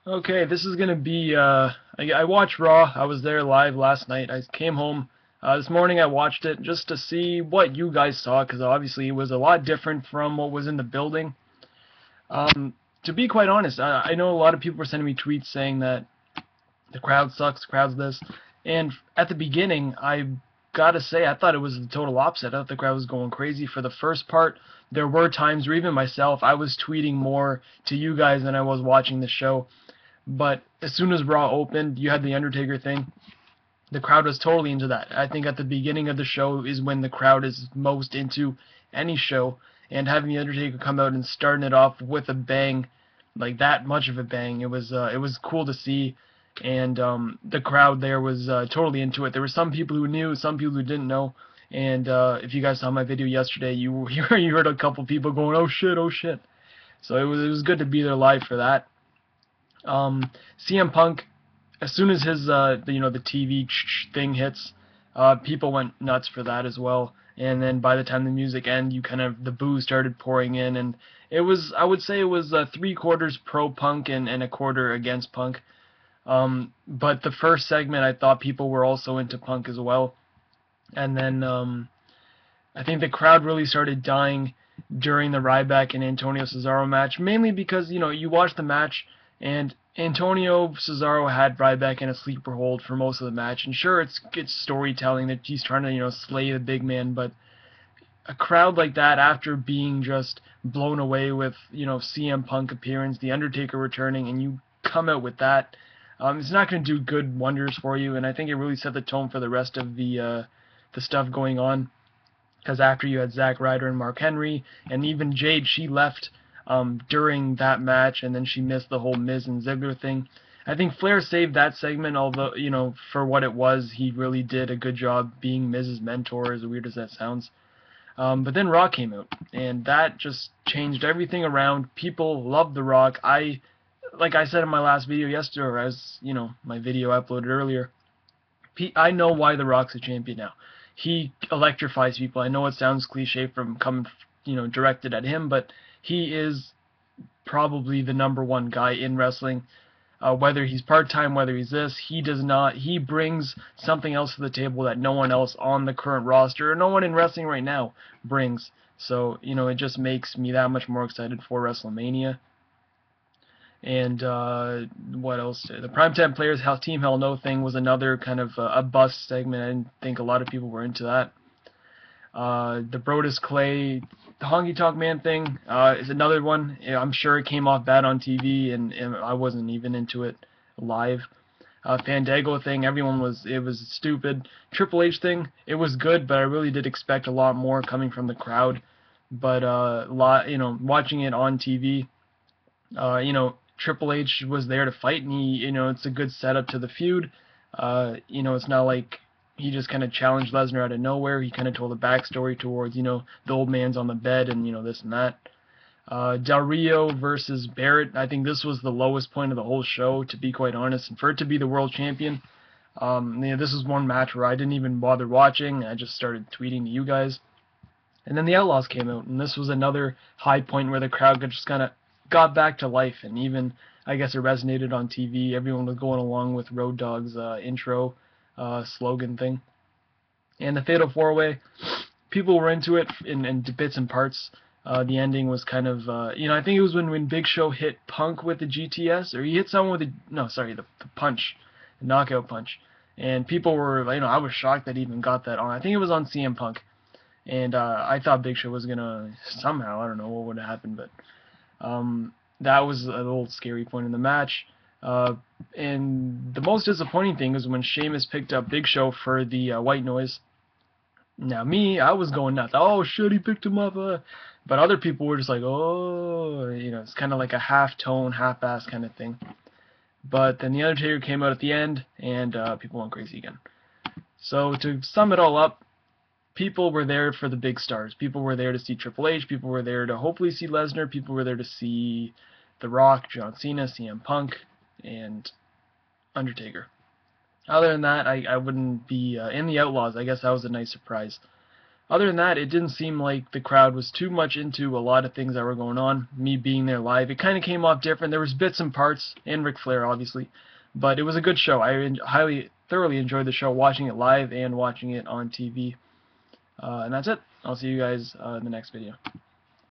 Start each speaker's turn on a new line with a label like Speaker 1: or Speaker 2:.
Speaker 1: Okay, this is gonna be, I watched Raw. I was there live last night. I came home, this morning I watched it just to see what you guys saw, because obviously it was a lot different from what was in the building. To be quite honest, I know a lot of people were sending me tweets saying that the crowd sucks, the crowd's this, and at the beginning, I gotta say, I thought it was the total opposite. I thought the crowd was going crazy for the first part. There were times where even myself, I was tweeting more to you guys than I was watching the show. But as soon as Raw opened, you had the Undertaker thing. The crowd was totally into that. I think at the beginning of the show is when the crowd is most into any show, and having the Undertaker come out and starting it off with a bang, like that much of a bang, it was cool to see, and the crowd there was totally into it. There were some people who knew, some people who didn't know, and if you guys saw my video yesterday, you heard a couple people going, "Oh shit, oh shit." So it was good to be there live for that. CM Punk, as soon as his the TV thing hits, people went nuts for that as well. And then by the time the music ended, you kind of the boo started pouring in, and it was I would say it was three quarters pro Punk and a quarter against Punk. But the first segment, I thought people were also into Punk as well, and then I think the crowd really started dying during the Ryback and Antonio Cesaro match, mainly because you watch the match and Antonio Cesaro had Ryback in a sleeper hold for most of the match, and sure it's storytelling that he's trying to slay the big man, but a crowd like that after being just blown away with CM Punk appearance, the Undertaker returning, and you come out with that, it's not going to do good wonders for you, and I think it really set the tone for the rest of the stuff going on. Because after you had Zack, Ryder, and Mark Henry, and even Jade, she left during that match, and then she missed the whole Miz and Ziggler thing. I think Flair saved that segment, although, for what it was, he really did a good job being Miz's mentor, as weird as that sounds. But then Rock came out, and that just changed everything around. People loved The Rock. Like I said in my last video yesterday, or as, my video uploaded earlier, I know why The Rock's a champion now. He electrifies people. I know it sounds cliche from coming, directed at him, but he is probably the number one guy in wrestling. Whether he's part-time, whether he's this, he brings something else to the table that no one else on the current roster, or no one in wrestling right now, brings. So, it just makes me that much more excited for WrestleMania. And what else? The Primetime Players Team Hell No thing was another kind of a bust segment. I didn't think a lot of people were into that. The Brodus Clay, the Honky Tonk Man thing is another one. I'm sure it came off bad on TV, and I wasn't even into it live. Fandango thing, it was stupid. Triple H thing, it was good, but I really did expect a lot more coming from the crowd. But watching it on TV, Triple H was there to fight, and it's a good setup to the feud. It's not like he just kind of challenged Lesnar out of nowhere. He kind of told a backstory towards, the old man's on the bed and, this and that. Del Rio versus Barrett. I think this was the lowest point of the whole show, to be quite honest. And for it to be the world champion, this was one match where I didn't even bother watching. I just started tweeting to you guys. And then the Outlaws came out, and this was another high point where the crowd just kind of got back to life, and even I guess it resonated on TV. Everyone was going along with Road Dogg's intro slogan thing. And the Fatal 4-Way, people were into it in bits and parts. The ending was kind of, I think it was when Big Show hit Punk with the GTS, or he hit someone with the punch, the knockout punch. And people were, I was shocked that he even got that on. I think it was on CM Punk. And I thought Big Show was going to somehow, I don't know what would have happened, but that was a little scary point in the match. And the most disappointing thing is when Sheamus picked up Big Show for the white noise. Now I was going nuts. Oh shit, he picked him up. But other people were just like, oh, it's kind of like a half-tone, half-ass kind of thing. But then the Undertaker came out at the end, and people went crazy again. So to sum it all up, people were there for the big stars. People were there to see Triple H. People were there to hopefully see Lesnar. People were there to see The Rock, John Cena, CM Punk, and Undertaker. Other than that, I wouldn't be in the Outlaws. I guess that was a nice surprise. Other than that, it didn't seem like the crowd was too much into a lot of things that were going on. Me being there live, it kind of came off different. There was bits and parts, and Ric Flair obviously, but it was a good show. I thoroughly enjoyed the show, watching it live and watching it on TV. And that's it. I'll see you guys in the next video.